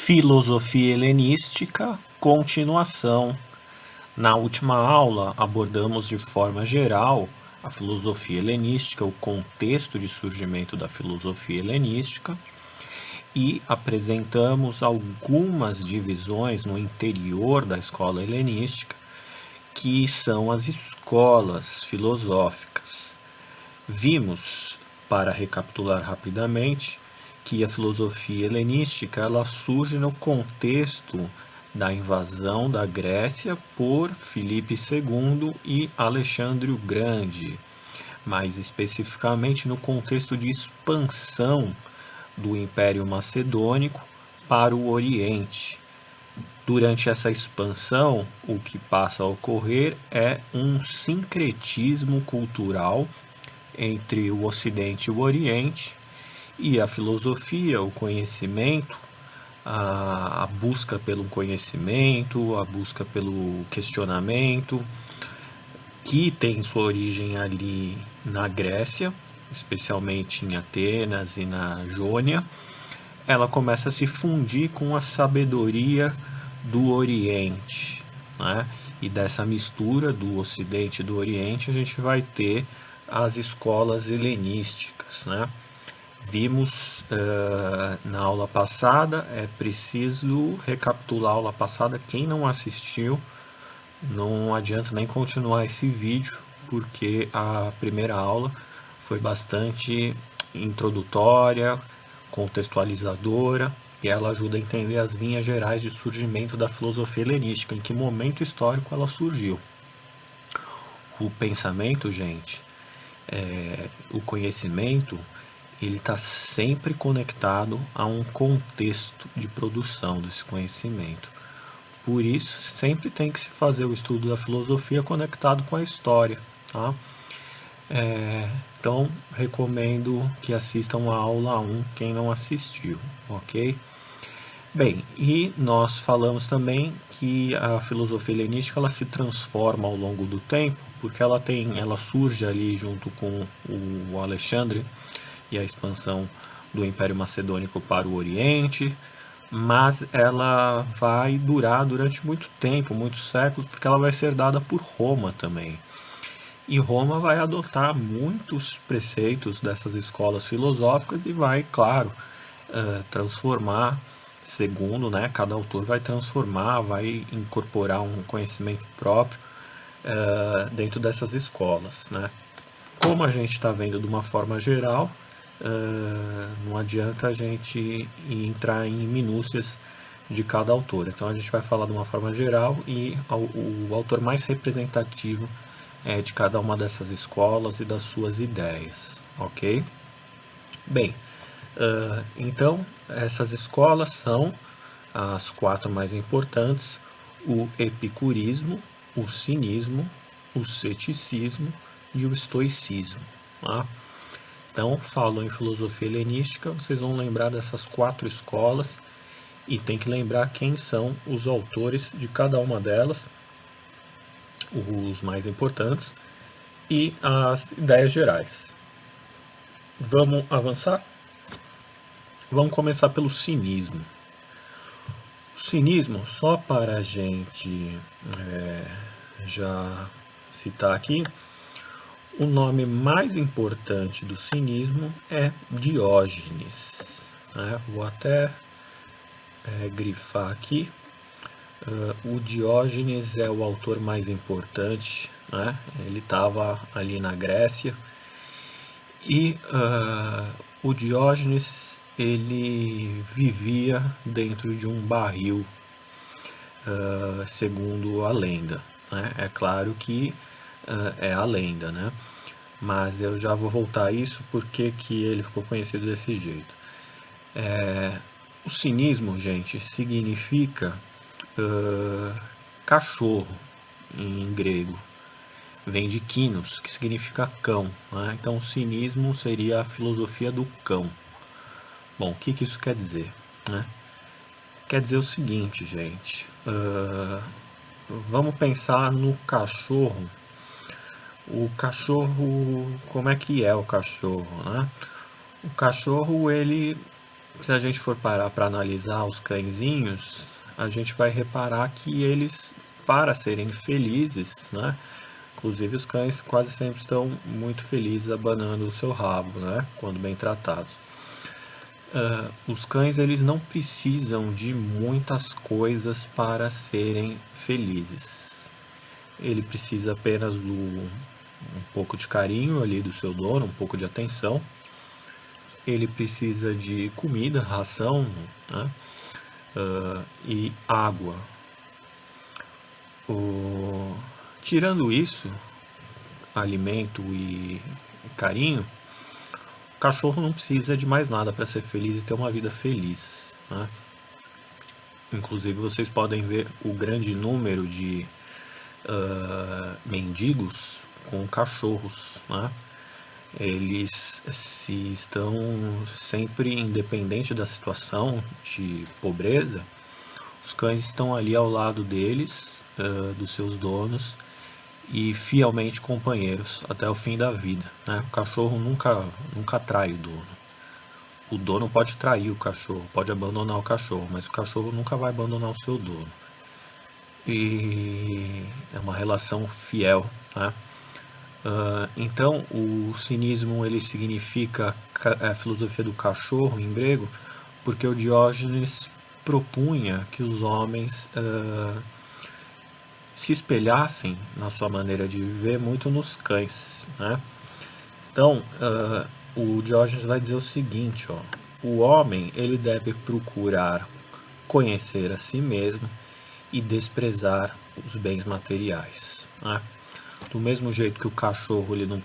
Filosofia helenística, continuação. Na última aula, abordamos de forma geral a filosofia helenística, o contexto de surgimento da filosofia helenística, e apresentamos algumas divisões no interior da escola helenística, que são as escolas filosóficas. Vimos, para recapitular rapidamente, que a filosofia helenística ela surge no contexto da invasão da Grécia por Filipe II e Alexandre o Grande, mais especificamente no contexto de expansão do Império Macedônico para o Oriente. Durante essa expansão, o que passa a ocorrer é um sincretismo cultural entre o Ocidente e o Oriente, e a filosofia, o conhecimento, a busca pelo conhecimento, a busca pelo questionamento, que tem sua origem ali na Grécia, especialmente em Atenas e na Jônia, ela começa a se fundir com a sabedoria do Oriente, né? E dessa mistura do Ocidente e do Oriente a gente vai ter as escolas helenísticas, né? Vimos na aula passada, é preciso recapitular a aula passada. Quem não assistiu, não adianta nem continuar esse vídeo, porque a primeira aula foi bastante introdutória, contextualizadora, e ela ajuda a entender as linhas gerais de surgimento da filosofia helenística, em que momento histórico ela surgiu. O pensamento, gente, o conhecimento, ele está sempre conectado a um contexto de produção desse conhecimento. Por isso, sempre tem que se fazer o estudo da filosofia conectado com a história, tá? Então, recomendo que assistam a aula 1, quem não assistiu, ok? Bem, e nós falamos também que a filosofia helenística ela se transforma ao longo do tempo, porque ela surge ali junto com o Alexandre e a expansão do Império Macedônico para o Oriente, mas ela vai durar durante muito tempo, muitos séculos, porque ela vai ser dada por Roma também. E Roma vai adotar muitos preceitos dessas escolas filosóficas e vai, claro, transformar, segundo, né, cada autor vai transformar, vai incorporar um conhecimento próprio dentro dessas escolas, né? Como a gente está vendo de uma forma geral, não adianta a gente entrar em minúcias de cada autor. Então a gente vai falar de uma forma geral e o autor mais representativo de cada uma dessas escolas e das suas ideias, ok? Bem, então essas escolas são as 4 mais importantes: o epicurismo, o cinismo, o ceticismo e o estoicismo, tá? Então, falo em filosofia helenística, vocês vão lembrar dessas 4 escolas e tem que lembrar quem são os autores de cada uma delas, os mais importantes, e as ideias gerais. Vamos avançar? Vamos começar pelo cinismo. O cinismo, só para a gente já citar aqui, o nome mais importante do cinismo é Diógenes, né? Vou até grifar aqui. O Diógenes é o autor mais importante, né? Ele estava ali na Grécia e o Diógenes ele vivia dentro de um barril, segundo a lenda, né? É claro que é a lenda, né? Mas eu já vou voltar a isso porque que ele ficou conhecido desse jeito. O cinismo, gente, significa cachorro em grego. Vem de kinos, que significa cão, né? Então, o cinismo seria a filosofia do cão. Bom, o que isso quer dizer, né? Quer dizer o seguinte, gente. Vamos pensar no cachorro. O cachorro, como é que é o cachorro, né? O cachorro, ele se a gente for parar para analisar os cãezinhos, a gente vai reparar que eles, para serem felizes, né? Inclusive os cães quase sempre estão muito felizes abanando o seu rabo, né? Quando bem tratados. Os cães eles não precisam de muitas coisas para serem felizes. Ele precisa apenas do um pouco de carinho ali do seu dono, um pouco de atenção. Ele precisa de comida, ração, né? E água. Tirando isso, alimento e carinho, o cachorro não precisa de mais nada para ser feliz e ter uma vida feliz, né? Inclusive vocês podem ver o grande número de mendigos com cachorros, né? Eles se estão sempre, independente da situação de pobreza, os cães estão ali ao lado deles, dos seus donos, e fielmente companheiros até o fim da vida, né? O cachorro nunca trai o dono. O dono pode trair o cachorro, pode abandonar o cachorro, mas o cachorro nunca vai abandonar o seu dono. E é uma relação fiel, né? Então, o cinismo ele significa a filosofia do cachorro em grego, porque o Diógenes propunha que os homens se espelhassem na sua maneira de viver muito nos cães, né? Então, o Diógenes vai dizer o seguinte, ó, o homem ele deve procurar conhecer a si mesmo e desprezar os bens materiais, né? Do mesmo jeito que o cachorro ele não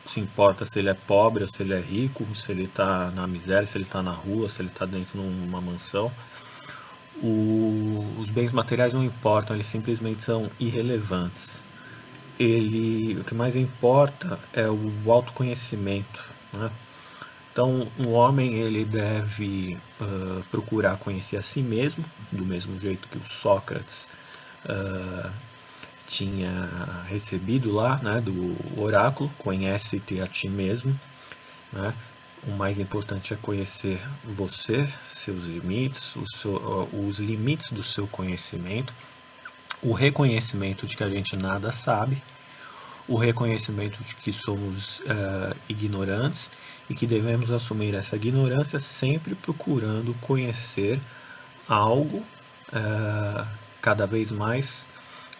se importa se ele é pobre ou se ele é rico, se ele está na miséria, se ele está na rua, se ele está dentro de uma mansão, os bens materiais não importam, eles simplesmente são irrelevantes. O que mais importa é o autoconhecimento, né? Então, o homem ele deve procurar conhecer a si mesmo, do mesmo jeito que o Sócrates tinha recebido lá, né, do oráculo, conhece-te a ti mesmo, né? O mais importante é conhecer você, seus limites, os limites do seu conhecimento, o reconhecimento de que a gente nada sabe, o reconhecimento de que somos ignorantes e que devemos assumir essa ignorância sempre procurando conhecer algo cada vez mais,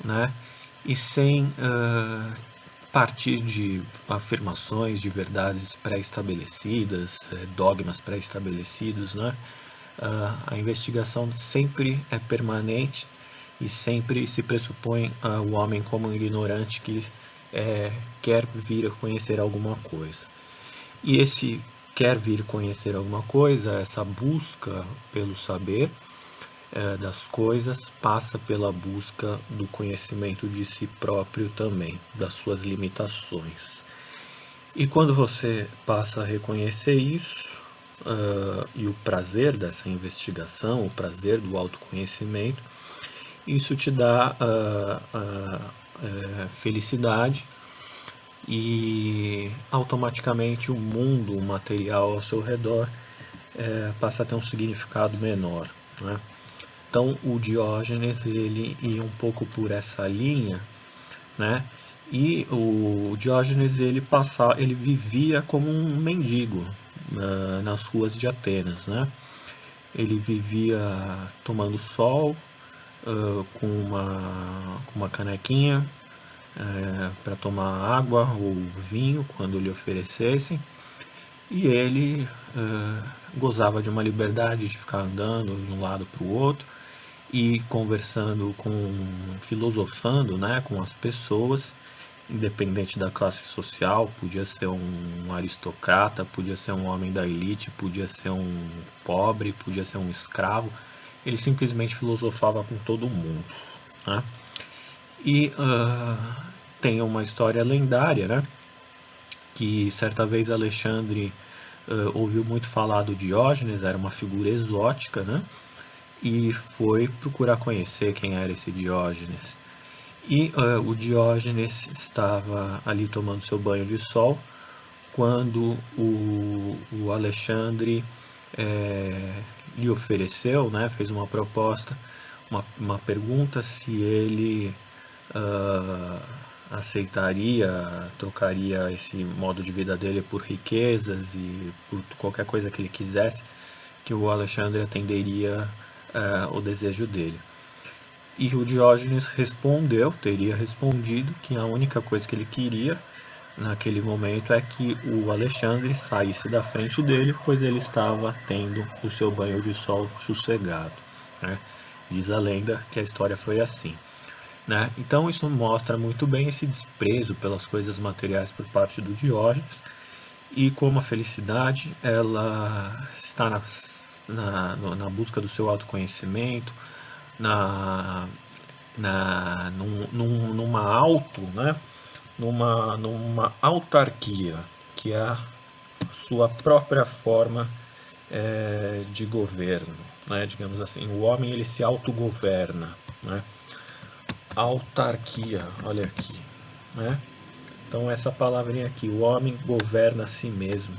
né? E sem partir de afirmações, de verdades pré-estabelecidas, dogmas pré-estabelecidos, né? A investigação sempre é permanente e sempre se pressupõe o homem como um ignorante que quer vir a conhecer alguma coisa. E esse quer vir conhecer alguma coisa, essa busca pelo saber das coisas passa pela busca do conhecimento de si próprio também, das suas limitações. E quando você passa a reconhecer isso, e o prazer dessa investigação, o prazer do autoconhecimento, isso te dá felicidade e automaticamente o mundo material ao seu redor passa a ter um significado menor, né? Então o Diógenes ele ia um pouco por essa linha, né? E o Diógenes ele vivia como um mendigo nas ruas de Atenas, né? Ele vivia tomando sol com uma canequinha para tomar água ou vinho quando lhe oferecessem, e ele gozava de uma liberdade de ficar andando de um lado para o outro e conversando filosofando, né, com as pessoas, independente da classe social. Podia ser um aristocrata, podia ser um homem da elite, podia ser um pobre, podia ser um escravo. Ele simplesmente filosofava com todo mundo, né? E tem uma história lendária, né? Que certa vez Alexandre ouviu muito falar do Diógenes, era uma figura exótica, né? E foi procurar conhecer quem era esse Diógenes. E o Diógenes estava ali tomando seu banho de sol quando o Alexandre lhe ofereceu, né, fez uma proposta, uma pergunta se ele aceitaria, trocaria esse modo de vida dele por riquezas e por qualquer coisa que ele quisesse, que o Alexandre atenderia o desejo dele. E o Diógenes respondeu, teria respondido, que a única coisa que ele queria naquele momento é que o Alexandre saísse da frente dele, pois ele estava tendo o seu banho de sol sossegado, né? Diz a lenda que a história foi assim, né? Então isso mostra muito bem esse desprezo pelas coisas materiais por parte do Diógenes e como a felicidade ela está na busca do seu autoconhecimento, na, numa né? Numa autarquia, que é a sua própria forma de governo, né? Digamos assim, o homem ele se autogoverna, né? Autarquia, olha aqui, né? Então essa palavrinha aqui, o homem governa a si mesmo,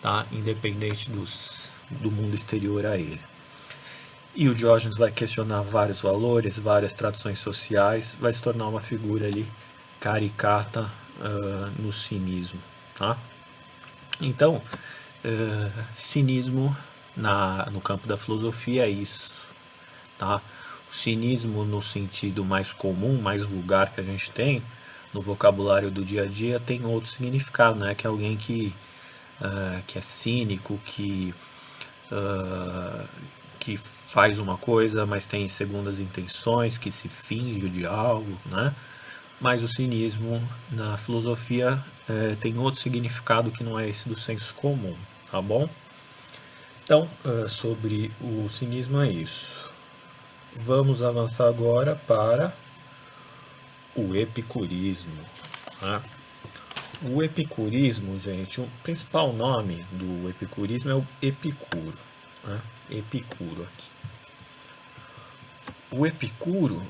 tá? Independente do mundo exterior a ele. E o Diógenes vai questionar vários valores, várias tradições sociais, vai se tornar uma figura ali caricata no cinismo, tá? Então, cinismo no campo da filosofia é isso, tá? O cinismo no sentido mais comum, mais vulgar que a gente tem no vocabulário do dia a dia tem outro significado, né? Que é alguém que é cínico, que faz uma coisa, mas tem segundas intenções, que se finge de algo, né? Mas o cinismo na filosofia tem outro significado que não é esse do senso comum, tá bom? Então, sobre o cinismo é isso. Vamos avançar agora para o epicurismo, né? O epicurismo, gente, o principal nome do epicurismo é o Epicuro, né? Epicuro aqui. O Epicuro,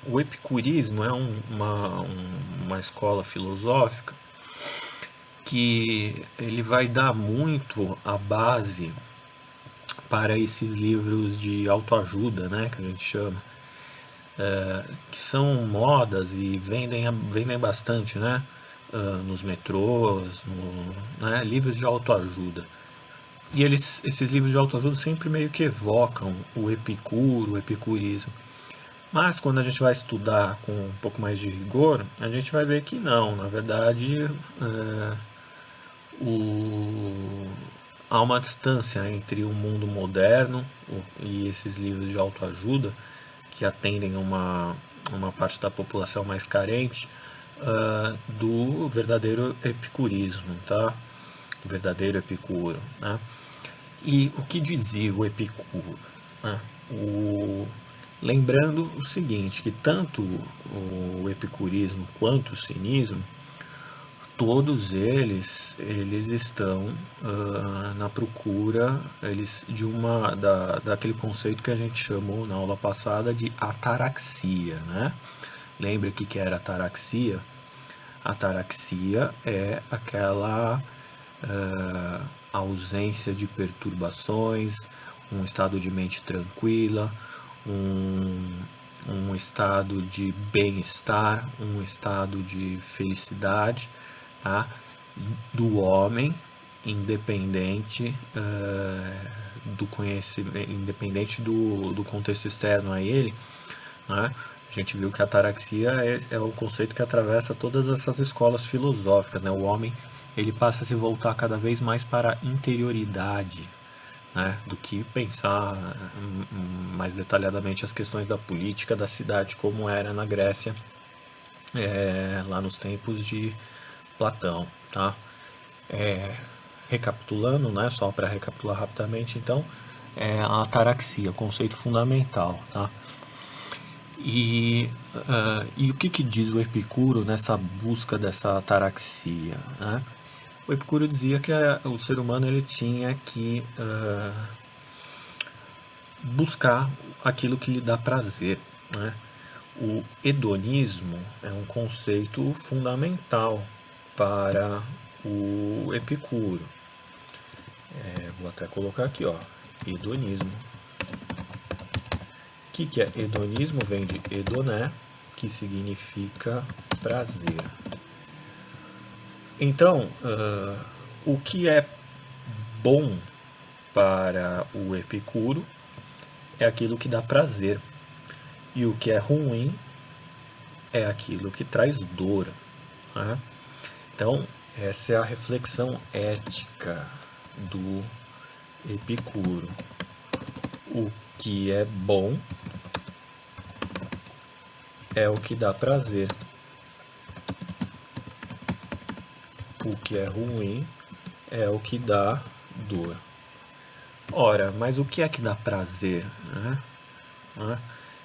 o epicurismo é uma escola filosófica que ele vai dar muito a base para esses livros de autoajuda, né, que a gente chama, que são modas e vendem bastante, né, nos metrôs, né, livros de autoajuda. E esses livros de autoajuda sempre meio que evocam o Epicuro, o epicurismo. Mas quando a gente vai estudar com um pouco mais de rigor, a gente vai ver que não, na verdade, o, há uma distância entre o mundo moderno e esses livros de autoajuda que atendem uma parte da população mais carente do verdadeiro epicurismo, tá? O verdadeiro Epicuro, né? E o que dizia o Epicuro, né? Lembrando o seguinte, que tanto o epicurismo quanto o cinismo, todos eles estão na procura daquele conceito que a gente chamou na aula passada de ataraxia, né? Lembra o que era ataraxia? Ataraxia é aquela ausência de perturbações, um estado de mente tranquila, um estado de bem-estar, um estado de felicidade, tá? Do homem, independente do conhecimento, independente do contexto externo a ele, né? A gente viu que a ataraxia é o conceito que atravessa todas essas escolas filosóficas, né? O homem ele passa a se voltar cada vez mais para a interioridade, né? Do que pensar mais detalhadamente as questões da política da cidade, como era na Grécia, lá nos tempos de Platão, tá? Recapitulando, né? Só para recapitular rapidamente, então, a ataraxia, conceito fundamental, tá? E o que diz o Epicuro nessa busca dessa ataraxia, né? O Epicuro dizia que o ser humano ele tinha que buscar aquilo que lhe dá prazer, né? O hedonismo é um conceito fundamental para o Epicuro. Vou até colocar aqui, ó, hedonismo. O que é hedonismo? Vem de hedoné, que significa prazer. Então, o que é bom para o Epicuro é aquilo que dá prazer, e o que é ruim é aquilo que traz dor, né? Então, essa é a reflexão ética do Epicuro. O que é bom é o que dá prazer, o que é ruim é o que dá dor. Ora, mas o que é que dá prazer, né?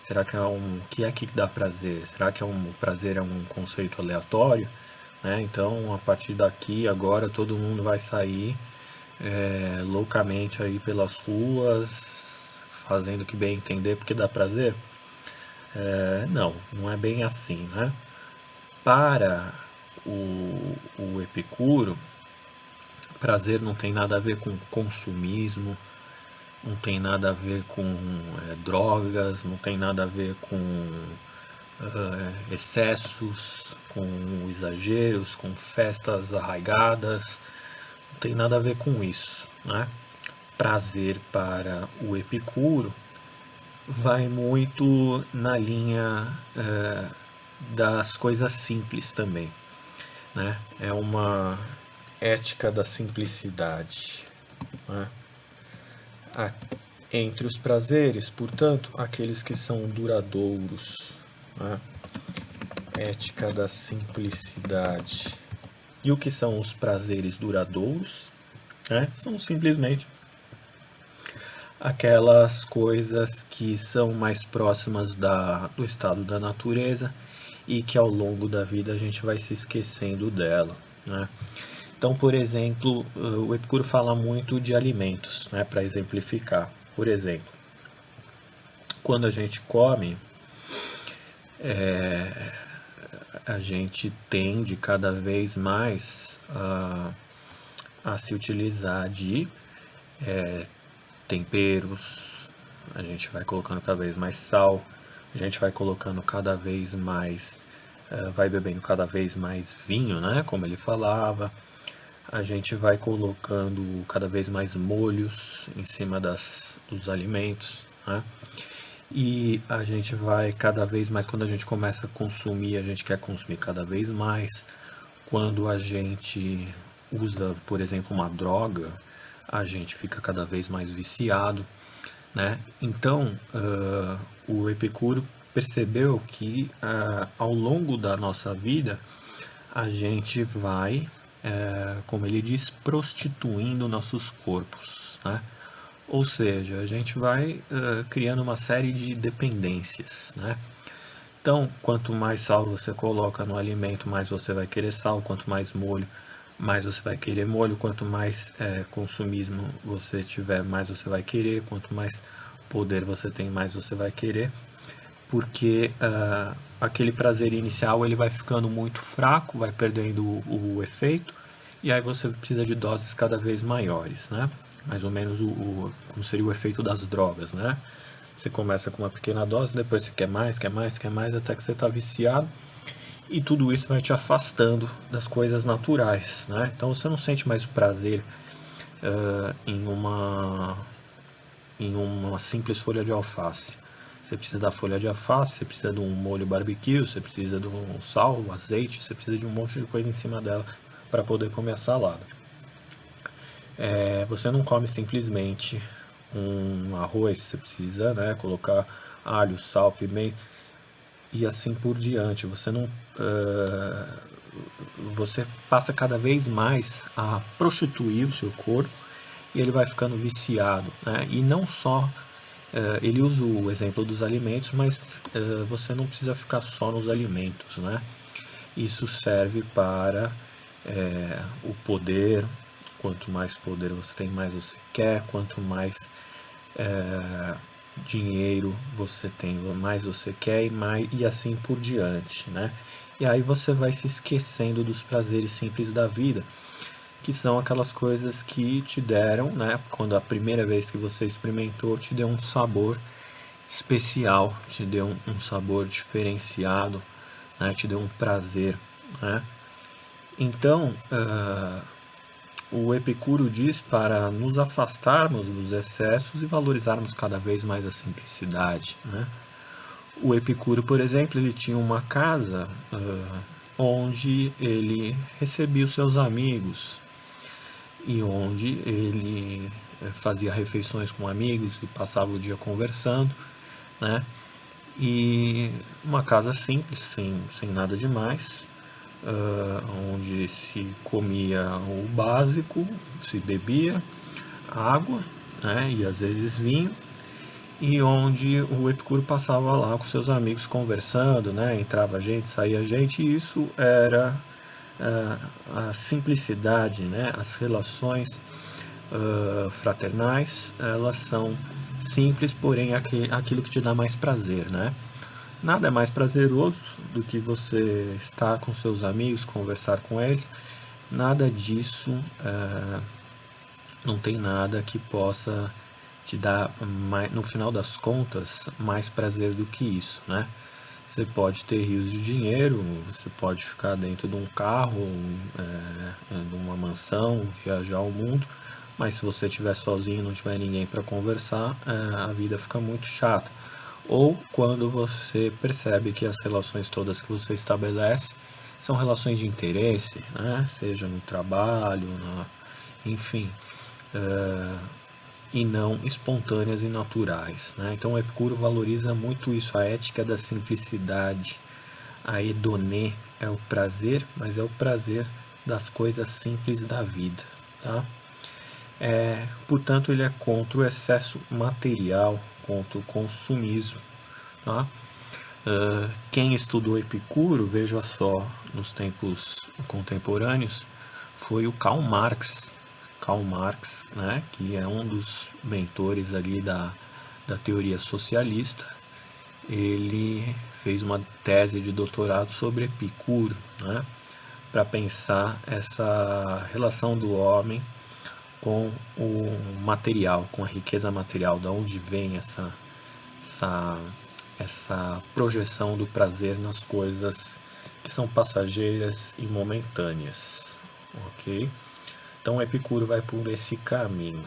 Será que o que é que dá prazer? Será que o prazer é um conceito aleatório? Né? Então, a partir daqui, agora, todo mundo vai sair loucamente aí pelas ruas, fazendo o que bem entender, porque dá prazer? Não é bem assim, né? Para o Epicuro, prazer não tem nada a ver com consumismo, não tem nada a ver com drogas, não tem nada a ver com excessos, com exageros, com festas arraigadas, não tem nada a ver com isso, né? Prazer para o Epicuro vai muito na linha das coisas simples também, né? É uma ética da simplicidade, né? Entre os prazeres, portanto, aqueles que são duradouros, né? Ética da simplicidade. E o que são os prazeres duradouros? Né? São simplesmente aquelas coisas que são mais próximas do estado da natureza e que ao longo da vida a gente vai se esquecendo dela, né? Então, por exemplo, o Epicuro fala muito de alimentos, né, para exemplificar. Por exemplo, quando a gente come, a gente tende cada vez mais a se utilizar de temperos, a gente vai colocando cada vez mais sal, a gente vai colocando cada vez mais, vai bebendo cada vez mais vinho, né, como ele falava, a gente vai colocando cada vez mais molhos em cima dos alimentos, né? E a gente vai cada vez mais, quando a gente começa a consumir, a gente quer consumir cada vez mais. Quando a gente usa, por exemplo, uma droga, a gente fica cada vez mais viciado, né? Então, o Epicuro percebeu que ao longo da nossa vida a gente vai, como ele diz, prostituindo nossos corpos, né? Ou seja, a gente vai criando uma série de dependências, né? Então, quanto mais sal você coloca no alimento, mais você vai querer sal. Quanto mais molho, mais você vai querer molho. Quanto mais consumismo você tiver, mais você vai querer. Quanto mais poder você tem, mais você vai querer. Porque aquele prazer inicial ele vai ficando muito fraco, vai perdendo o efeito. E aí você precisa de doses cada vez maiores, né? Mais ou menos como seria o efeito das drogas, né? Você começa com uma pequena dose, depois você quer mais, quer mais, quer mais, até que você está viciado. E tudo isso vai te afastando das coisas naturais, né? Então você não sente mais o prazer em uma simples folha de alface. Você precisa da folha de alface, você precisa de um molho barbecue, você precisa de um sal, um azeite, você precisa de um monte de coisa em cima dela para poder comer a salada. Você não come simplesmente um arroz, você precisa, né, colocar alho, sal, pimenta e assim por diante. Você passa cada vez mais a prostituir o seu corpo e ele vai ficando viciado, né? E não só ele usa o exemplo dos alimentos, mas você não precisa ficar só nos alimentos, né? Isso serve para o poder. Quanto mais poder você tem, mais você quer. Quanto mais dinheiro você tem, mais você quer e assim por diante, né? E aí você vai se esquecendo dos prazeres simples da vida, que são aquelas coisas que te deram, né, quando a primeira vez que você experimentou, te deu um sabor especial, te deu um sabor diferenciado, né, te deu um prazer, né? Então, o Epicuro diz para nos afastarmos dos excessos e valorizarmos cada vez mais a simplicidade, né? O Epicuro, por exemplo, ele tinha uma casa onde ele recebia os seus amigos e onde ele fazia refeições com amigos e passava o dia conversando, né? E uma casa simples, sem nada demais, onde se comia o básico, se bebia água, né? E às vezes vinho, e onde o Epicuro passava lá com seus amigos conversando, né? Entrava gente, saía gente, e isso era a simplicidade, né? As relações fraternais, elas são simples, porém aquilo que te dá mais prazer, né? Nada é mais prazeroso do que você estar com seus amigos, conversar com eles. Nada disso, não tem nada que possa te dar, no final das contas, mais prazer do que isso, né? Você pode ter rios de dinheiro, você pode ficar dentro de um carro, de uma mansão, viajar o mundo, mas se você estiver sozinho, não tiver ninguém para conversar, a vida fica muito chata. Ou quando você percebe que as relações todas que você estabelece são relações de interesse, né? Seja no trabalho, enfim, e não espontâneas e naturais, né? Então o Epicuro valoriza muito isso, a ética da simplicidade. A hedonê é o prazer, mas é o prazer das coisas simples da vida, tá? Portanto, ele é contra o excesso material, contra o consumismo, tá? Quem estudou Epicuro, veja só, nos tempos contemporâneos, foi o Karl Marx. Karl Marx, né, que é um dos mentores ali da teoria socialista. Ele fez uma tese de doutorado sobre Epicuro, né, para pensar essa relação do homem com o material, com a riqueza material, de onde vem essa, essa projeção do prazer nas coisas que são passageiras e momentâneas, ok? Então Epicuro vai por esse caminho.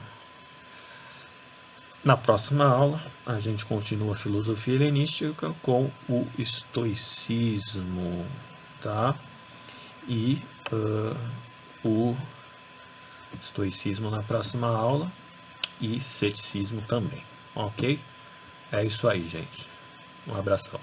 Na próxima aula, a gente continua a filosofia helenística com o estoicismo, tá? E o estoicismo na próxima aula e ceticismo também, ok? É isso aí, gente. Um abração.